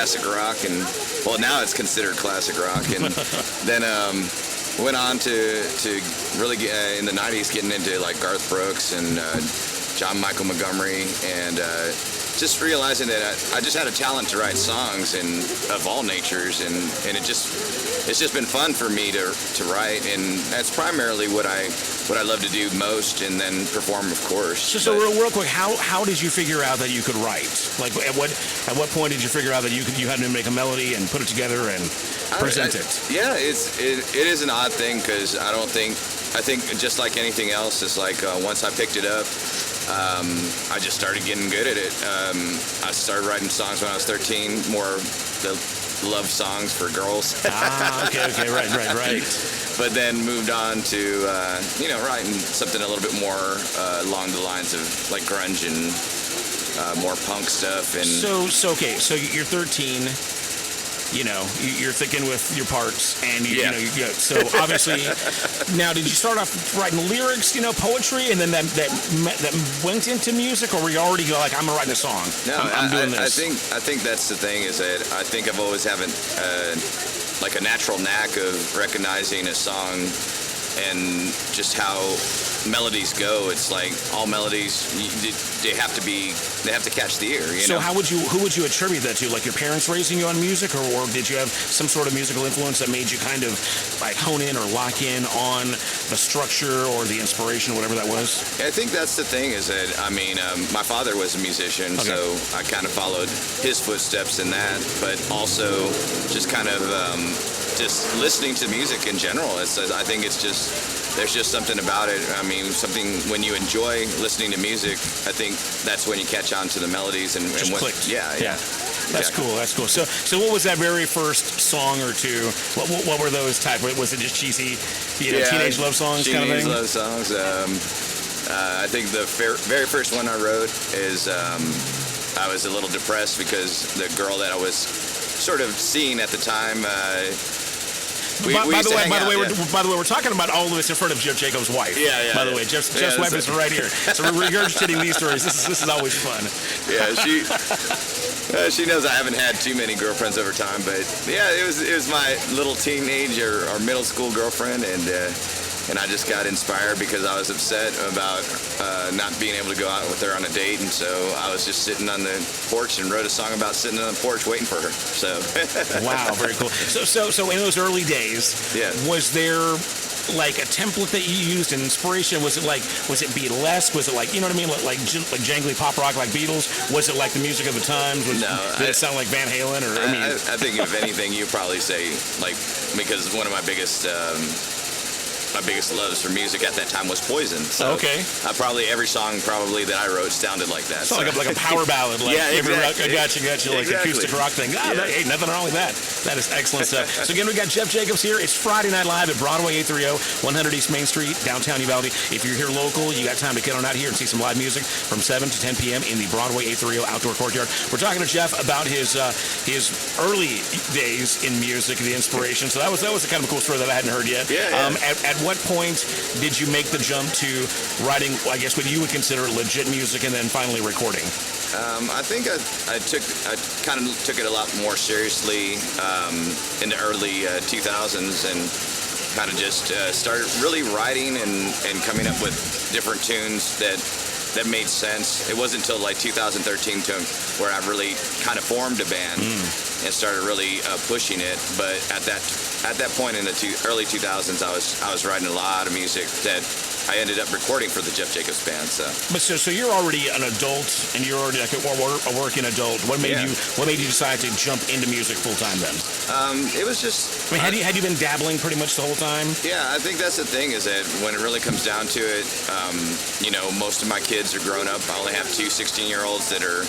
classic rock, and well, now it's considered classic rock. And then went on to really get in the '90s, getting into like Garth Brooks and John Michael Montgomery, and just realizing that I just had a talent to write songs and of all natures, and it's just been fun for me to write, and that's primarily what I love to do most, and then perform, of course. So real quick, how did you figure out that you could write? Like at what point did you figure out that you had to make a melody and put it together and present it? Yeah, it is an odd thing, because I think just like anything else, it's like once I picked it up, I just started getting good at it. I started writing songs when I was 13, more the love songs for girls. Okay, right. But then moved on to, writing something a little bit more along the lines of like grunge and more punk stuff. And so you're 13. You're thinking with your parts, and so obviously, now did you start off writing lyrics, poetry, and then that went into music, or were you already like, I'm gonna write a song? No, I'm doing this. I think that's the thing, is that I think I've always having like a natural knack of recognizing a song and just how melodies go. It's like all melodies, they have to catch the ear. So who would you attribute that to? Like your parents raising you on music, or did you have some sort of musical influence that made you kind of like hone in or lock in on the structure or the inspiration, whatever that was? I think that's the thing, is that my father was a musician, okay. So I kind of followed his footsteps in that, but also just kind of just listening to music in general. I think there's just something about it. I mean, when you enjoy listening to music, I think that's when you catch on to the melodies and clicked. Yeah. That's cool. So what was that very first song or two? What were those type? Was it just cheesy, teenage love songs kind of thing? Teenage love songs. I think the very first one I wrote is I was a little depressed because the girl that I was sort of seeing at the time. By the way, we're talking about all of this in front of Jeff Jacobs' wife. Yeah. By the way, Jeff's wife is right here. So we're regurgitating these stories. This is always fun. Yeah, she knows I haven't had too many girlfriends over time, but yeah, it was my little teenage or middle school girlfriend, and I just got inspired because I was upset about not being able to go out with her on a date, and so I was just sitting on the porch and wrote a song about sitting on the porch waiting for her. So wow, very cool. So in those early days, was there like a template that you used, an inspiration? Was it Beatlesque? Was it like, you know what I mean, like jangly pop rock like Beatles? Was it like the music of the times? Did it sound like Van Halen? Or I think if anything, you'd probably say like, because one of my biggest loves for music at that time was Poison. So okay. Every song that I wrote sounded like that. So like a power ballad. Like yeah, exactly. I got you. Like acoustic rock thing. Hey, nothing wrong with that. That is excellent stuff. So again, we got Jeff Jacobs here. It's Friday Night Live at Broadway 830, 100 East Main Street, downtown Uvalde. If you're here local, you got time to get on out here and see some live music from 7 to 10 p.m. in the Broadway 830 Outdoor Courtyard. We're talking to Jeff about his early days in music, the inspiration. So that was a kind of a cool story that I hadn't heard yet. Yeah. At what point did you make the jump to writing, I guess, what you would consider legit music, and then finally recording? I think I kind of took it a lot more seriously in the early 2000s, and kind of just started really writing and coming up with different tunes that made sense. It wasn't until like 2013 where I really kind of formed a band and started really pushing it. But at that point in the early 2000s, I was writing a lot of music that I ended up recording for the Jeff Jacobs Band. So you're already an adult, and you're already like a working adult. What made you decide to jump into music full time then? It was just. I mean, had you been dabbling pretty much the whole time? Yeah, I think that's the thing, is that when it really comes down to it, most of my kids are grown up. I only have two 16-year-olds that are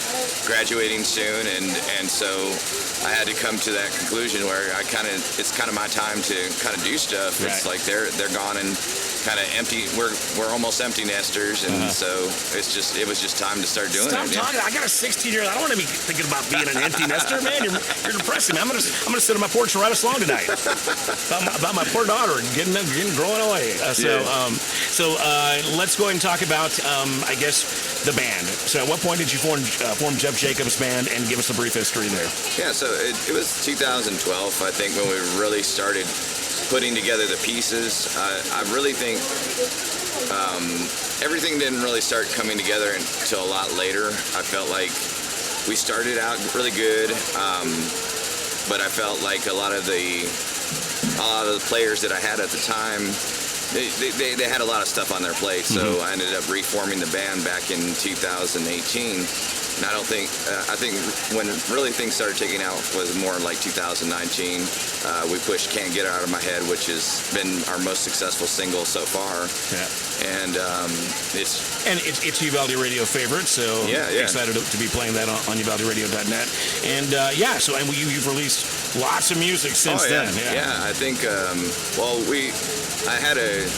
graduating soon, and so I had to come to that conclusion where it's kind of my time to kind of do stuff. Right. It's like they're gone and kind of empty. We're almost empty nesters, and so it was just time to start doing Stop it. talking. I got a 16-year-old. I don't want to be thinking about being an empty nester, man. You're depressing me. I'm gonna sit on my porch and write a song tonight about my poor daughter getting growing away. Let's go ahead and talk about I guess the band. So at what point did you form Jeff Jacobs Band, and give us a brief history there? Yeah, so it was 2012, I think, when we really started putting together the pieces. I really think everything didn't really start coming together until a lot later. I felt like we started out really good, but I felt like a lot of the players that I had at the time, they had a lot of stuff on their plate, so I ended up reforming the band back in 2018. And I think when really things started taking out was more like 2019. We pushed Can't Get Out of My Head, which has been our most successful single so far. Yeah. And it's Uvalde Radio favorite, so excited to be playing that on UvaldeRadio.net. And you've released lots of music since then. Yeah, I think I had an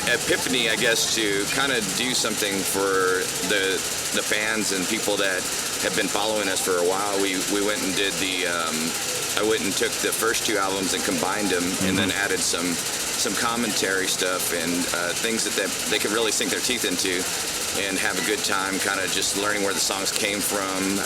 epiphany, I guess, to kind of do something for the fans and people that have been following us for a while. We went and did I went and took the first two albums and combined them, and then added some commentary stuff and things that they could really sink their teeth into and have a good time, kind of just learning where the songs came from.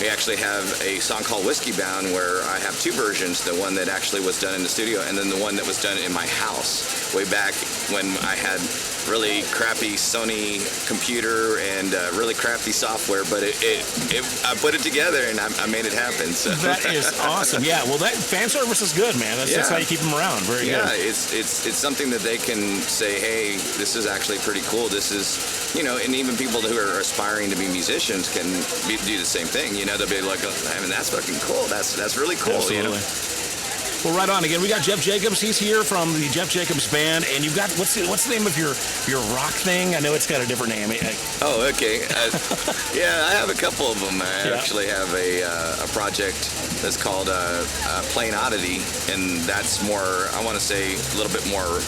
We actually have a song called Whiskey Bound, where I have two versions, the one that actually was done in the studio and then the one that was done in my house way back when I had really crappy Sony computer and really crappy software, but I put it together and I made it happen. So that is awesome. Yeah, well, that fan service is good, man. That's how you keep them around. Very good. Yeah, it's something that they can say, hey, this is actually pretty cool. This is, and even people who are aspiring to be musicians can do the same thing. They'll be like, I mean, that's fucking cool. That's really cool. Absolutely. Well, right on. Again, we got Jeff Jacobs. He's here from the Jeff Jacobs Band, and you've got what's the name of your rock thing? I know it's got a different name. Oh, okay. I have a couple of them. I actually have a project that's called Plain Oddity, and that's more, I want to say, a little bit more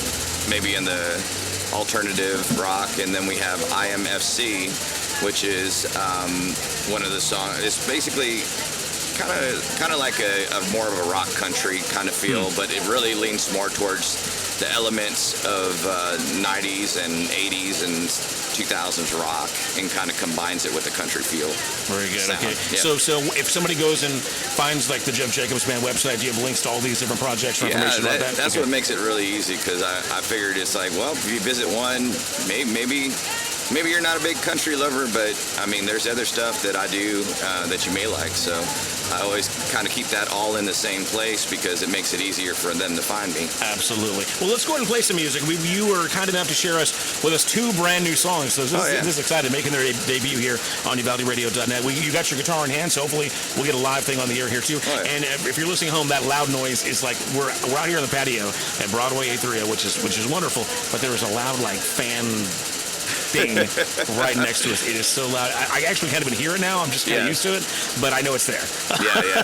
maybe in the alternative rock. And then we have IMFC, which is one of the songs. It's basically kind of like a more of a rock country kind of feel, but it really leans more towards the elements of 90s and 80s and 2000s rock, and kind of combines it with the country feel. Very good. Sound. Okay. Yeah. So if somebody goes and finds like the Jeff Jacobs Band website, do you have links to all these different projects or information about that? That's what makes it really easy, because I figured it's like, well, if you visit one, maybe you're not a big country lover, but I mean, there's other stuff that I do that you may like. So I always kind of keep that all in the same place, because it makes it easier for them to find me. Absolutely. Well, let's go ahead and play some music. You were kind enough to share with us two brand new songs. So this is exciting, making their debut here on UvaldeRadio.net. You got your guitar in hand, so hopefully we'll get a live thing on the air here too. Oh, yeah. And if you're listening home, that loud noise is like we're out here on the patio at Broadway 830, which is wonderful. But there is a loud fan thing right next to us. It is so loud. I actually can't even hear it now. I'm just kind of used to it, but I know it's there. Yeah.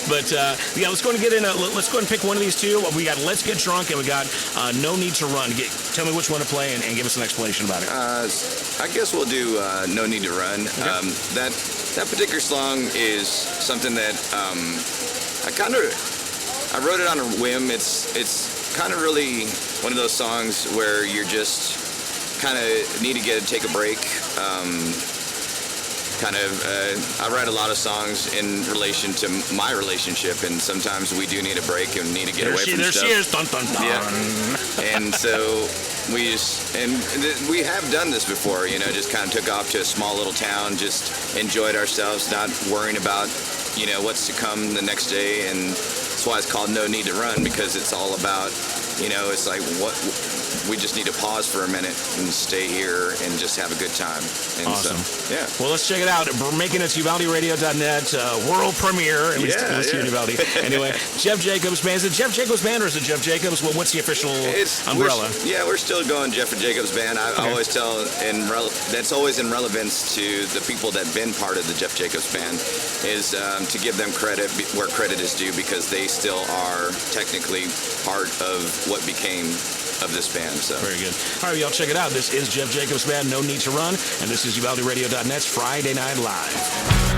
But let's go and get in. Let's go and pick one of these two. We got Let's Get Drunk, and we got No Need to Run. Tell me which one to play, and give us an explanation about it. I guess we'll do No Need to Run. Okay. That particular song is something that I wrote it on a whim. It's kind of really one of those songs where you're just kind of need to take a break. I write a lot of songs in relation to my relationship, and sometimes we do need a break and need to get away from stuff. There she is. Dun, dun, dun. Yeah. And so we have done this before, just kind of took off to a small little town, just enjoyed ourselves, not worrying about, what's to come the next day. And that's why it's called No Need to Run, because it's all about, it's like we just need to pause for a minute and stay here and just have a good time. And awesome. So, yeah. Well, let's check it out. We're making it to UvaldeRadio.net world premiere, at least here in Uvalde. Anyway, Jeff Jacobs Band. Is it Jeff Jacobs Band or is it Jeff Jacobs? Well, what's the official umbrella? We're still going Jeff Jacobs Band. I always tell, that's always in relevance to the people that have been part of the Jeff Jacobs Band, is to give them credit where credit is due, because they still are technically part of what became of this band. So very good. All right, y'all check it out. This is Jeff Jacobs Band, No Need to Run, and this is UvaldeRadio.net's Friday Night Live.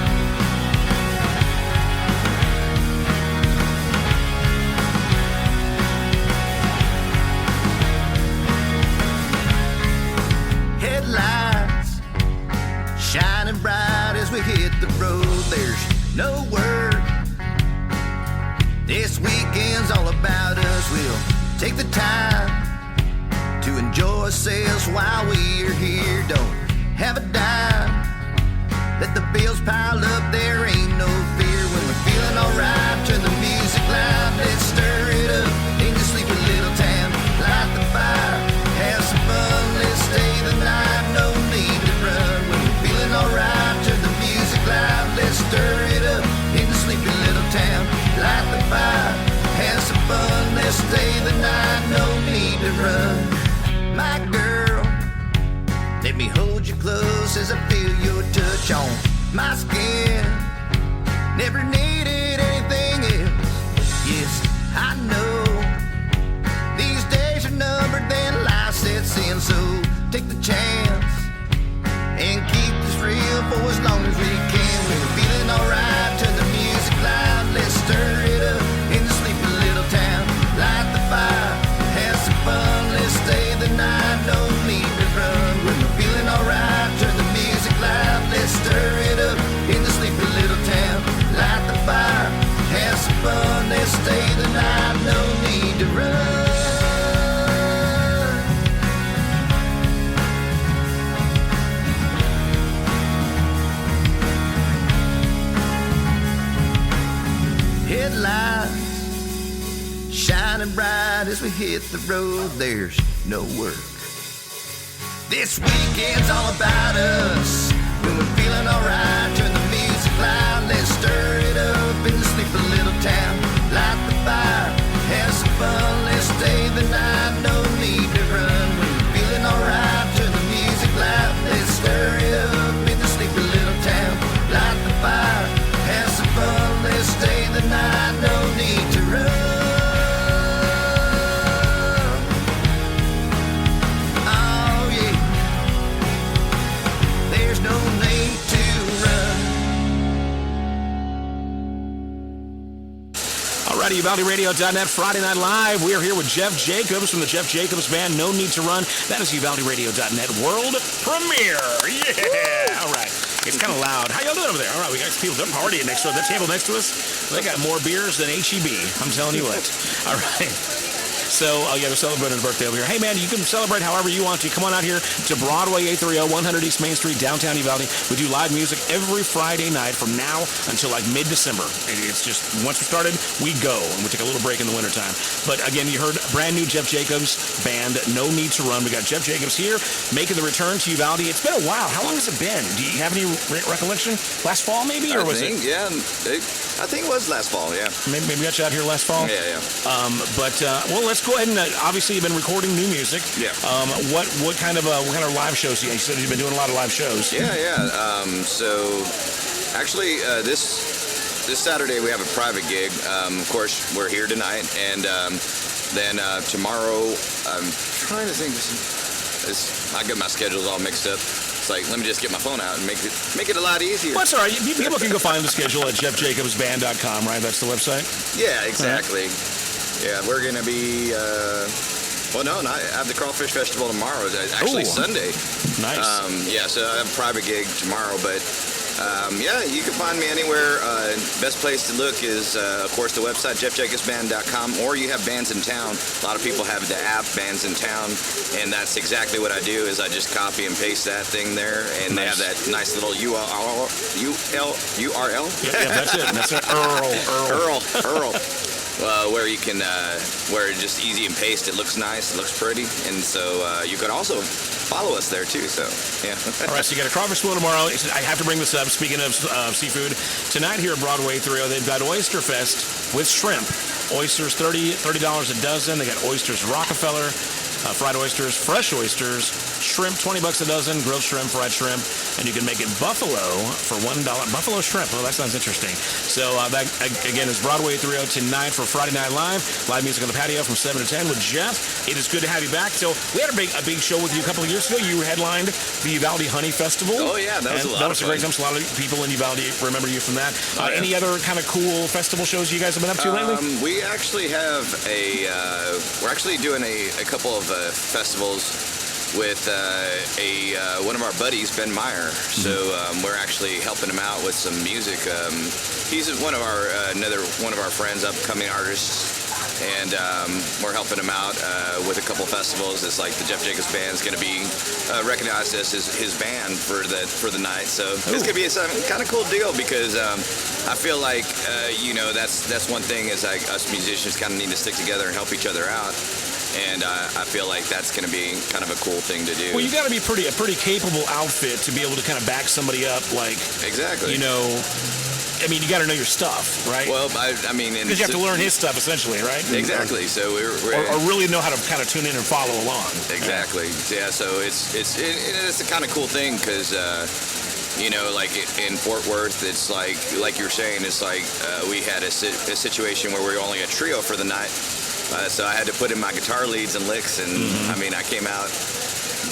Shining bright as we hit the road, there's no word. This weekend's all about us. We'll take the time to enjoy ourselves while we're here. Don't have a dime, let the bills pile up, there ain't no fear. When we're feeling alright, turn the music loud, let's stir it up in your sleepy little town. Light the fire, have some fun, let's stay the night, no need to run. When we're feeling alright, turn the music loud, let's stir it up in the sleepy little town. Light the fire, have some fun, let's stay the night, no need to run. My girl, let me hold you close as I feel your touch on my skin. Never needed anything else. Yes, I know these days are numbered, then life sets in. So take the chance and keep this real for as long as we can. When we're feeling alright, turn the music loud, let's stir it up in the sleepy little town. Light the fire, have some fun, let's stay the night, no need to run. When we're feeling alright, turn the music loud, let's stir it up in the sleepy little town. Light the fire, have some fun, let's stay the night, no need to run. Headlights shining bright as we hit the road, there's no work. This weekend's all about us. When we're feeling alright, turn the music loud, let's stir it up in the sleepy little town. Light the fire, have some fun, let's stay the night, no need to run. When we're feeling alright, turn the music loud, let's stir it up in the sleepy little town. Light the fire, have some fun, let's stay the night, no need to run. Oh yeah, there's no need to run. Alrighty, UvaldeRadio.net, Friday Night Live. We are here with Jeff Jacobs from the Jeff Jacobs Band, No Need to Run. That is UvaldeRadio.net world premiere. Yeah, all right. It's kind of loud. How y'all doing over there? All right, we got some people partying next to us. That table next to us, they got more beers than HEB. I'm telling you what. All right. So, they're celebrating a birthday over here. Hey, man, you can celebrate however you want to. Come on out here to Broadway 830, 100 East Main Street, downtown Uvalde. We do live music every Friday night from now until like mid-December. It's just, once we started, we go, and we take a little break in the wintertime. But again, you heard brand new Jeff Jacobs Band, No Need to Run. We got Jeff Jacobs here, making the return to Uvalde. It's been a while. How long has it been? Do you have any recollection? Last fall, maybe? Or was it? Yeah, I think it was last fall, yeah. Maybe we got you out here last fall? Yeah. Well, let's go ahead and obviously you've been recording new music. Yeah. What kind of live shows? You said you've been doing a lot of live shows. Yeah. So actually, this Saturday we have a private gig. Of course, we're here tonight, and then tomorrow I'm trying to think. I got my schedules all mixed up. It's like, let me just get my phone out and make it a lot easier. Well, that's all right. People can go find the schedule at jeffjacobsband.com, right? That's the website? Yeah, exactly. Yeah, we're going to be, I have the Crawfish Festival tomorrow. Actually, Sunday. Nice. So I have a private gig tomorrow, but you can find me anywhere. Best place to look is, of course, the website, jeffjacobsband.com, or you have Bands in Town. A lot of people have the app, Bands in Town, and that's exactly what I do is I just copy and paste that thing there, and they have that nice little URL. Yeah, that's it. That's it. Earl. Where you can, where it's just easy and paste. It looks nice, it looks pretty, and so you can also follow us there too. So yeah. All right, so you got a crawfish boil tomorrow. I have to bring this up. Speaking of seafood, tonight here at Broadway 30, they've got Oyster Fest with shrimp. Oysters $30 a dozen. They got oysters Rockefeller. fried oysters, fresh oysters, shrimp, $20 a dozen, grilled shrimp, fried shrimp, and you can make it buffalo for $1. Buffalo shrimp. Oh, that sounds interesting. So that, again, is Broadway 830 tonight for Friday Night Live. Live music on the patio from 7 to 10 with Jeff. It is good to have you back. So we had a big show with you a couple of years ago. You headlined the Uvalde Honey Festival. Oh, yeah, that was a lot of fun. Great time. So a lot of people in Uvalde remember you from that. Any other kind of cool festival shows you guys have been up to lately? We actually have we're actually doing a couple of festivals with one of our buddies, Ben Meyer. So we're actually helping him out with some music. He's one of our friends, upcoming artists. And we're helping him out with a couple festivals. It's like the Jeff Jacobs Band is going to be recognized as his band for the night. So it's going to be a kind of cool deal because I feel like that's one thing is like us musicians kind of need to stick together and help each other out. And I feel like that's going to be kind of a cool thing to do. Well, you got to be a pretty capable outfit to be able to kind of back somebody up, like exactly. I mean, you got to know your stuff, right? Well, I mean, because you have to learn his stuff essentially, right? Exactly. So or really know how to kind of tune in and follow along. Exactly. Yeah. So it's a kind of cool thing because. Like in Fort Worth, it's like you're saying, it's like we had a situation where we were only a trio for the night. So I had to put in my guitar leads and licks, and I mean, I came out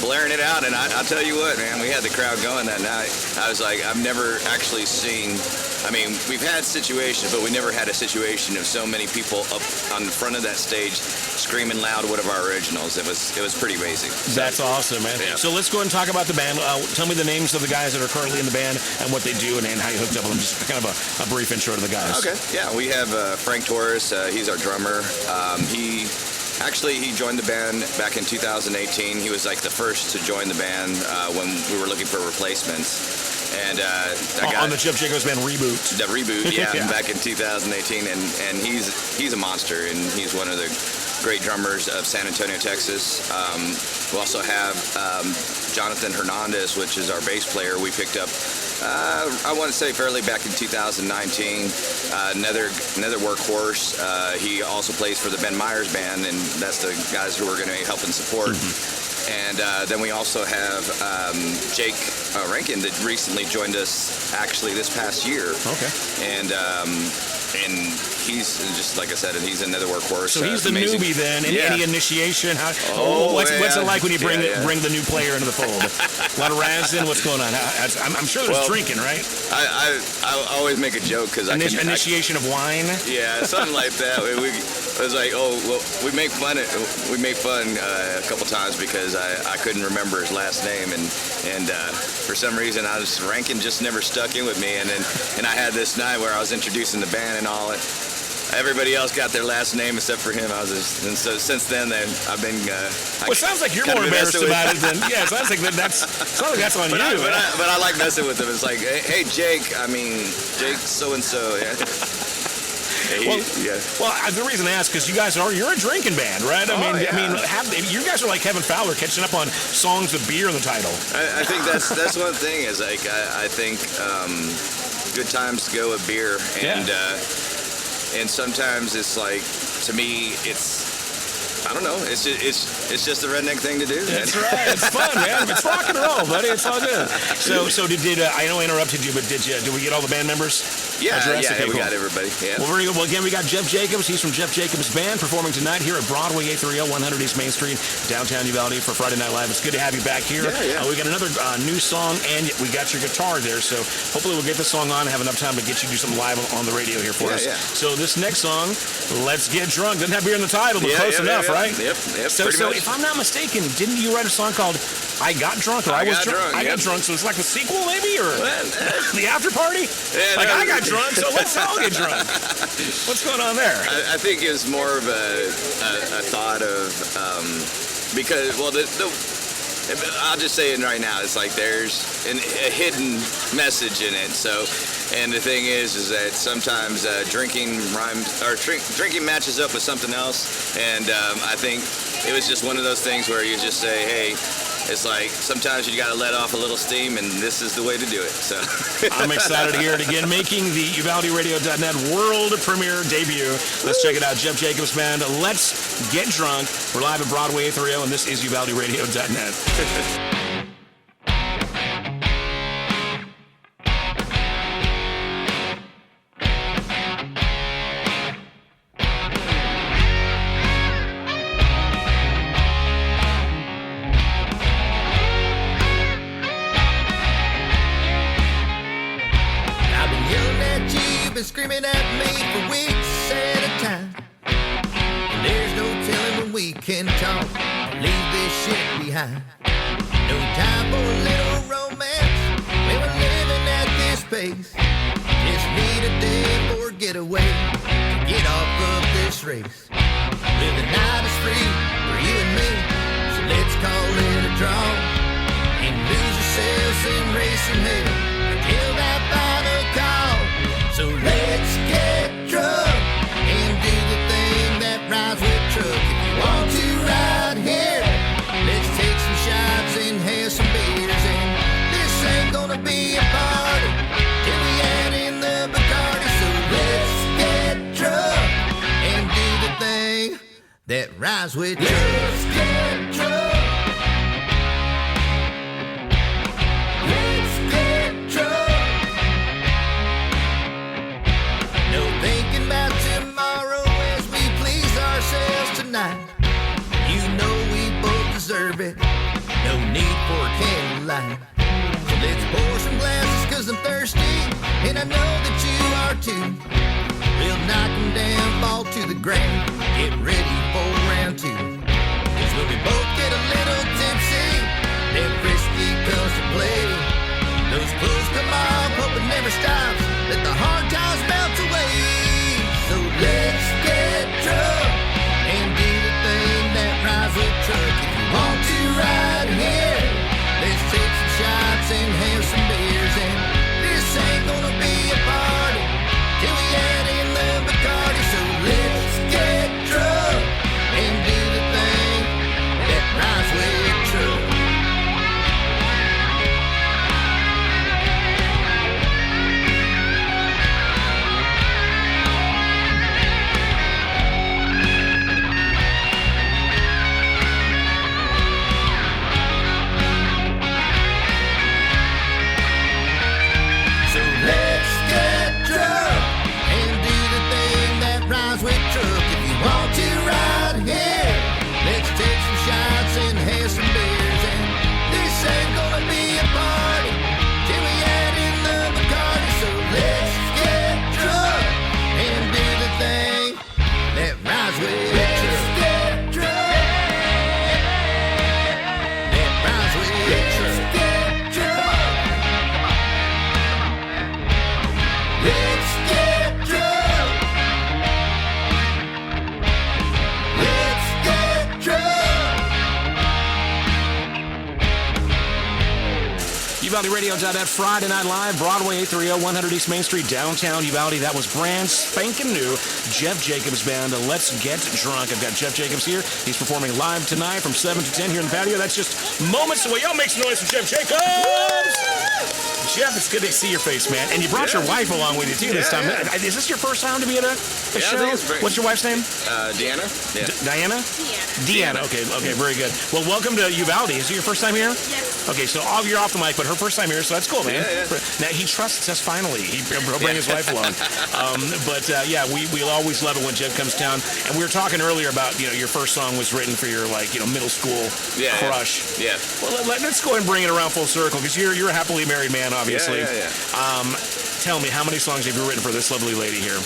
blaring it out, and I'll tell you what, man, we had the crowd going that night. I was like, I've never actually seen, I mean, we've had situations, but we never had a situation of so many people up on the front of that stage screaming loud one of our originals. It was pretty amazing. That's awesome, man. Yeah. So let's go ahead and talk about the band. Tell me the names of the guys that are currently in the band and what they do and how you hooked up with them. Just kind of a brief intro to the guys. Okay. Yeah, we have Frank Torres. He's our drummer. He joined the band back in 2018. He was like the first to join the band when we were looking for replacements. And on the Jeff Jacobs Band reboot. The reboot, yeah, back in 2018. And he's a monster, and he's one of the great drummers of San Antonio, Texas. We also have Jonathan Hernandez, which is our bass player. We picked up, I want to say fairly back in 2019. Another workhorse. He also plays for the Ben Myers Band, and that's the guys who are going to help and support. And then we also have Jake Rankin that recently joined us actually this past year. Okay. And he's just like I said, and he's another workhorse. So he's the amazing. newbie then. Any initiation? What's it like when you bring the new player into the fold? A lot of razzing. What's going on? I'm sure there's drinking, right? I always make a joke because initiation of wine. Yeah, something like that. It was like, we make fun a couple times because I couldn't remember his last name, and for some reason Rankin just never stuck in with me, and I had this night where I was introducing the band and all. Everybody else got their last name except for him. And so since then, I've been. It sounds like you're more embarrassed about it than. Yeah, it sounds like that's on you. But I like messing with him. It's like, hey, Jake. I mean, Jake so and so. Well, the reason I ask is you're a drinking band, right? I mean, you guys are like Kevin Fowler catching up on songs with beer in the title. I think that's one thing is like I think good times go with beer, and sometimes it's like, to me, I don't know. It's just a redneck thing to do. That's right. It's fun, man. It's rock and roll, buddy. It's all good. So did I know I interrupted you, but did we get all the band members? Yeah, we got everybody. Yeah. Well, very good. Well, again, we got Jeff Jacobs. He's from Jeff Jacobs Band performing tonight here at Broadway 830, 100 East Main Street, downtown Uvalde for Friday Night Live. It's good to have you back here. Yeah. We got another new song, and we got your guitar there. So hopefully we'll get this song on and have enough time to get you to do something live on the radio here for us. Yeah. So this next song, Let's Get Drunk, doesn't have beer in the title, but close enough, right? Yep. So if I'm not mistaken, didn't you write a song called I Got Drunk? Or I Was Drunk. I Got Drunk. So it's like the sequel, maybe, or the after party? I got drunk, so let's all get drunk. What's going on there? I think it's more of a thought of because I'll just say it right now. It's like there's a hidden message in it. So, and the thing is that sometimes drinking matches up with something else. And I think it was just one of those things where you just say, hey, it's like sometimes you got to let off a little steam, and this is the way to do it. So I'm excited to hear it again, making the UvaldeRadio.net world premiere debut. Let's check it out. Jeff Jacobs Band, Let's Get Drunk. We're live at Broadway 830, and this is UvaldeRadio.net. Been screaming at me for weeks at a time, and there's no telling when we can talk. Leave this shit behind. No time for a little romance when we're living at this pace. Just need a day for a getaway to get off of this race. Well, the night is free for you and me, so let's call it a draw and lose ourselves in racing hell until that final call. So let's get drunk and do the thing that rhymes with truck. If you want to ride here, let's take some shots and have some beers. And this ain't gonna be a party till we add in the Bacardi. So let's get drunk and do the thing that rhymes with truck. Let's get drunk. You know we both deserve it. No need for a candlelight. So let's pour some glasses, cause I'm thirsty, and I know that you are too. We'll knock them down, fall to the ground, get ready for round two. Cause when we both get a little tipsy, that frisky comes to play. Those clothes come off, hope it never stops. Let the hard times bounce away. So let's get drunk and do the thing that rhymes with truck. If you want to ride here, let's take some shots and have some beers. And this ain't gonna be a party till we add in the Bacardi. So let's get drunk and do the thing that rhymes with truck. UvaldeRadio.net Friday Night Live, Broadway 830, 100 East Main Street, downtown Uvalde. That was brand spanking new Jeff Jacobs Band, Let's Get Drunk. I've got Jeff Jacobs here. He's performing live tonight from 7 to 10 here in the patio. That's just moments away. Y'all make some noise for Jeff Jacobs! Jeff, it's good to see your face, man. And you brought your wife along with you, too, this time. Yeah. Is this your first time to be at a show? What's your wife's name? Deanna. Yeah. Diana? Deanna. Okay, very good. Well, welcome to Uvalde. Is it your first time here? Yes. Okay, so you're off the mic, but her first time here, so that's cool, man. Yeah. Now, he trusts us finally. He'll bring his wife along. We'll always love it when Jeff comes to town. And we were talking earlier about, your first song was written for your, middle school crush. Yeah. Well, let's go ahead and bring it around full circle, because you're a happily married man, obviously. Yeah. Tell me, how many songs have you written for this lovely lady here?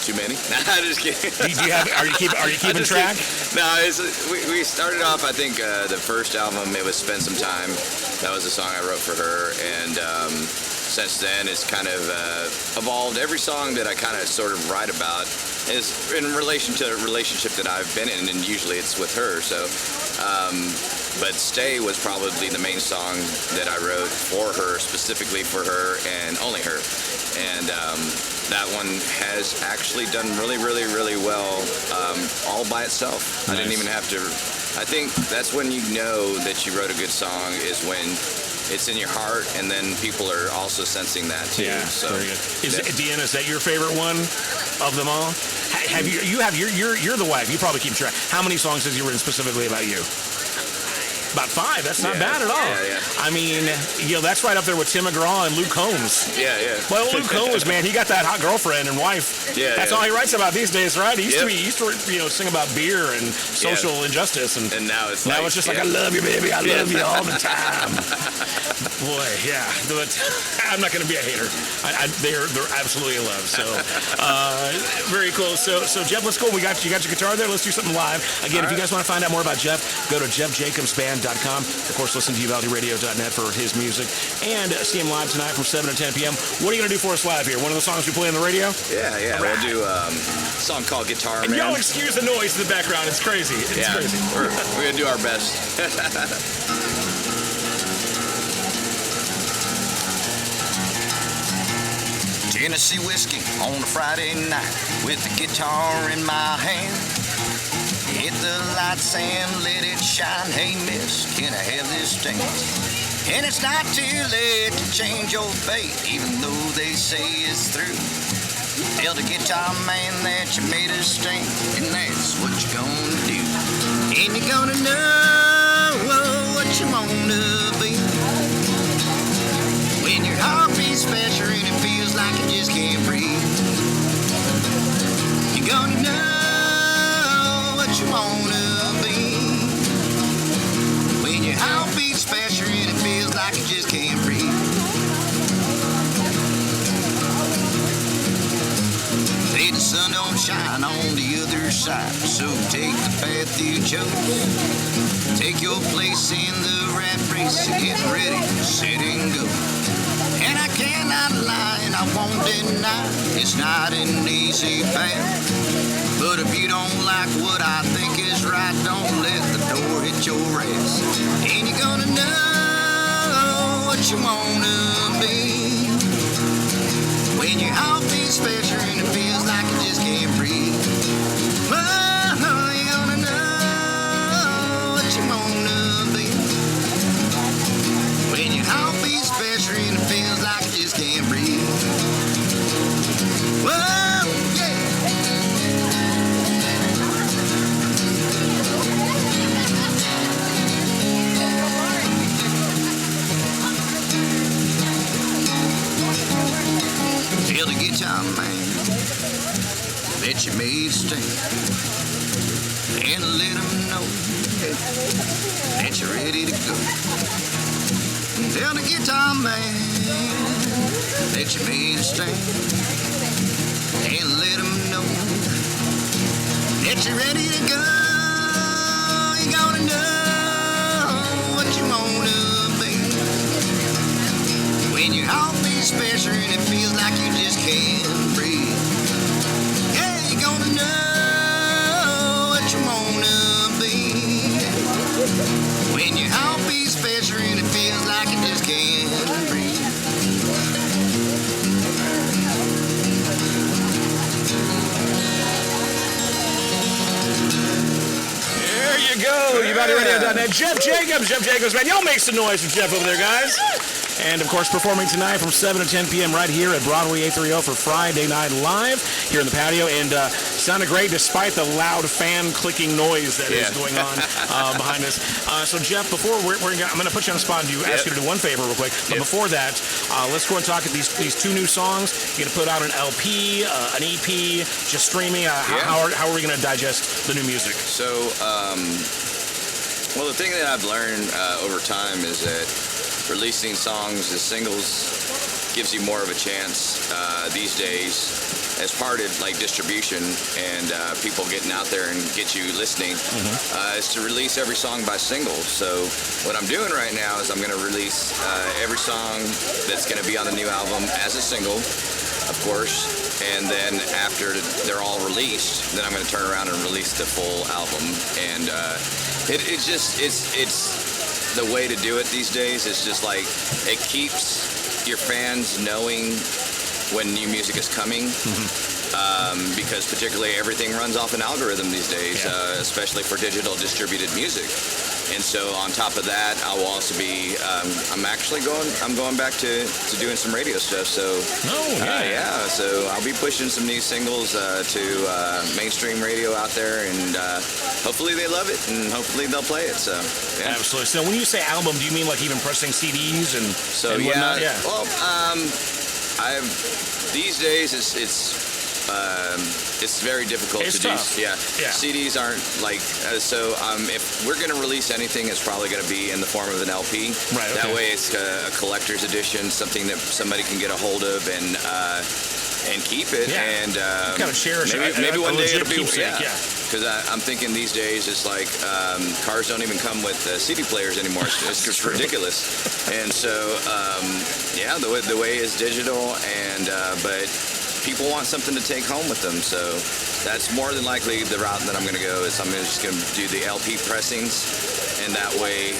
Too many? Nah, just kidding. Are you keeping track? No, we started off, I think, the first album, it was Spend Some Time. That was a song I wrote for her, and since then it's kind of evolved. Every song that I kind of sort of write about is in relation to a relationship that I've been in, and usually it's with her. So but Stay was probably the main song that I wrote for her, specifically for her and only her. And that one has actually done really, really, really well all by itself. Nice. I didn't even have to. I think that's when you know that you wrote a good song, is when it's in your heart, and then people are also sensing that too. Yeah, so very good. Deanna, is that your favorite one of them all? Have you're the wife. You probably keep track. How many songs has you written specifically about you? About 5. That's not bad at all. Yeah. I mean, that's right up there with Tim McGraw and Luke Combs. Yeah. Well, Luke Combs, man, he got that hot girlfriend and wife. Yeah, That's all he writes about these days, right? He used to sing about beer and social injustice, and now it's just like, I love you, baby, I love you all the time. Boy, yeah, but I'm not going to be a hater. They're absolutely in love. So very cool. So Jeff, let's go. You got your guitar there. Let's do something live. Again, if you guys want to find out more about Jeff, go to JeffJacobsBand.com. Of course, listen to UvaldeRadio.net for his music, and see him live tonight from 7 to 10 p.m. What are you going to do for us live here? One of the songs we play on the radio? Yeah. Right. We'll do a song called Guitar And Man. y'all excuse the noise in the background. It's crazy. It's crazy. We're going to do our best. Tennessee whiskey on a Friday night with the guitar in my hand. Hit the lights and let it shine. Hey miss, can I have this dance? And it's not too late to change your fate, even though they say it's through. Tell the guitar man that you made a stand, and that's what you're gonna do. And you're gonna know what you wanna be when your heart beats faster and it feels like you just can't breathe. You're gonna know what you wanna be when your heart beats faster and it feels like you just can't breathe. Say the sun don't shine on the other side, so take the path you chose. Take your place in the rat race and get ready, set and go. And I cannot lie and I won't deny it's not an easy path. But if you don't like what I think is right, don't let the door hit your ass. And you're gonna know what you wanna be when your heart beats faster and it feels like you just can't breathe. Oh, you're gonna know what you wanna be when your heart beats faster and it feels like you just can't breathe. Whoa, yeah. Tell the guitar man that you made a stand, and let him know that you're ready to go. Tell the guitar man that you made a stand, and let him know that you're ready to go. You're gonna know what you wanna be when your heart beats faster and it feels like you just can't breathe. Yeah, you're gonna know what you wanna be when your heart beats faster and it feels like you just can't breathe. There you go. UvaldeRadio.net. Jeff Jacobs, man. Y'all make some noise with Jeff over there, guys. And, of course, performing tonight from 7 to 10 p.m. right here at Broadway 830 for Friday Night Live here in the patio. And sounded great despite the loud fan clicking noise that is going on behind us. So, Jeff, before I'm going to put you on the spot and ask you to do one favor real quick. But before that, let's go and talk about these 2 new songs. You're going to put out an LP, an EP, just streaming. How are we going to digest the new music? So, well, the thing that I've learned over time is that releasing songs as singles gives you more of a chance these days as part of like distribution and people getting out there and get you listening is to release every song by single. So what I'm doing right now is I'm going to release every song that's going to be on the new album as a single, of course, and then after they're all released, then I'm going to turn around and release the full album. And It's the way to do it these days. It's just like it keeps your fans knowing when new music is coming. Because particularly everything runs off an algorithm these days, especially for digital distributed music. And so on top of that, I will also be. I'm going back to doing some radio stuff. So so I'll be pushing some new singles to mainstream radio out there, and hopefully they love it, and hopefully they'll play it. So yeah. Absolutely. So when you say album, do you mean like even pressing CDs and so and whatnot? Yeah. Well, these days it's very difficult It's to tough. do. Yeah. CDs aren't like so. If we're gonna release anything, it's probably gonna be in the form of an LP. Right. Okay. That way, it's a collector's edition, something that somebody can get a hold of and keep it. Yeah. And Kind of cherish it. maybe one day it'll be keepsake, yeah. Because I'm thinking these days it's like cars don't even come with CD players anymore. It's just ridiculous. And so the way is digital, and but people want something to take home with them. So that's more than likely the route that I'm going to go. Is I'm just going to do the LP pressings, and that way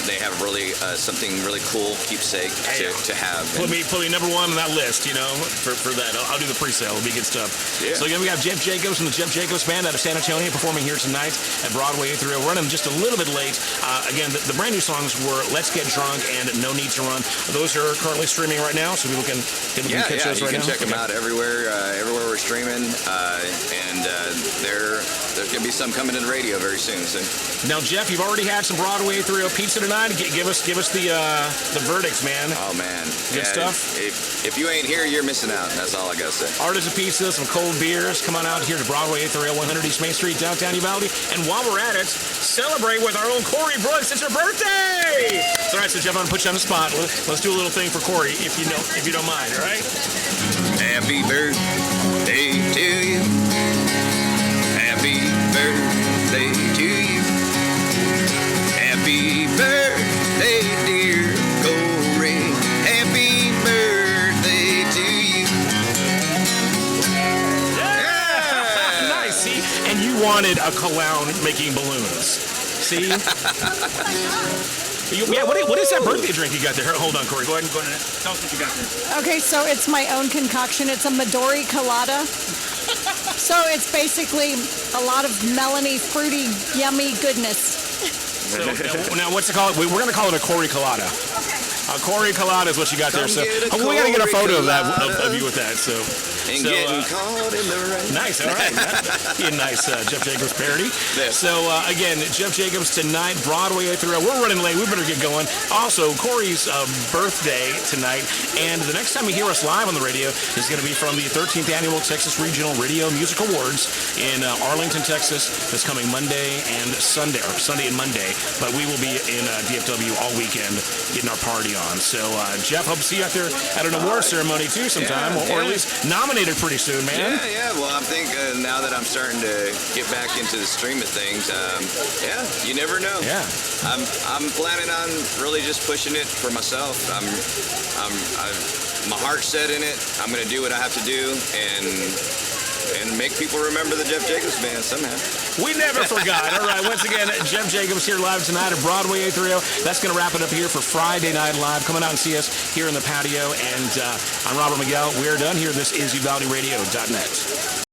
they have really something really cool keepsake to have. Put me number one on that list, for that. I'll do the pre-sale. It'll be good stuff. Yeah. So again, we got Jeff Jacobs from the Jeff Jacobs Band out of San Antonio performing here tonight at Broadway 830. Running just a little bit late. Again, the brand new songs were "Let's Get Drunk" and "No Need to Run." Those are currently streaming right now, so people can catch those right now. You can check them out everywhere we're streaming, and there's going to be some coming to the radio very soon. So. Now, Jeff, you've already had some Broadway 830 pizza tonight. Give us the verdicts, man. Oh man, good stuff. If you ain't here, you're missing out. That's all I gotta say. Artisan Pizza, some cold beers. Come on out here to Broadway 830, 100 East Main Street, downtown Uvalde. And while we're at it, celebrate with our own Corey Brooks. It's her birthday. All right, so Jeff, I'm gonna put you on the spot. Let's do a little thing for Corey, if you don't mind. All right. Happy birthday to you. Happy birthday to you. Happy birthday, dear Corey. Happy birthday to you. Yeah. Nice. See, and you wanted a clown making balloons. See. What is that birthday drink you got there? Hold on, Corey. Go ahead and tell us what you got there. Okay, so it's my own concoction. It's a Midori Colada. So it's basically a lot of melony, fruity, yummy goodness. So now what's it called? We're going to call it a Corey Colada. A Corey Colada is what you got there. So we got to get a photo of that of you with that. So getting caught in the rain. Nice. All right. Be a nice Jeff Jacobs parody. Yeah. So again, Jeff Jacobs tonight, Broadway 830. We're running late. We better get going. Also, Corey's birthday tonight, and the next time you hear us live on the radio is going to be from the 13th annual Texas Regional Radio Music Awards in Arlington, Texas. That's coming Monday and Sunday, or Sunday and Monday. But we will be in DFW all weekend getting our party on. So Jeff, hope to see you out there at an award ceremony too sometime, or at least nominated pretty soon, man. Yeah. Well, I think now that I'm starting to get back into the stream of things, you never know. Yeah. I'm planning on really just pushing it for myself. My heart's set in it. I'm going to do what I have to do and make people remember the Jeff Jacobs Band somehow. We never forgot. All right, once again, Jeff Jacobs here live tonight at Broadway 830. That's going to wrap it up here for Friday Night Live. Come on out and see us here in the patio. And I'm Robert Miguel. We're done here. This is UvaldeRadio.net.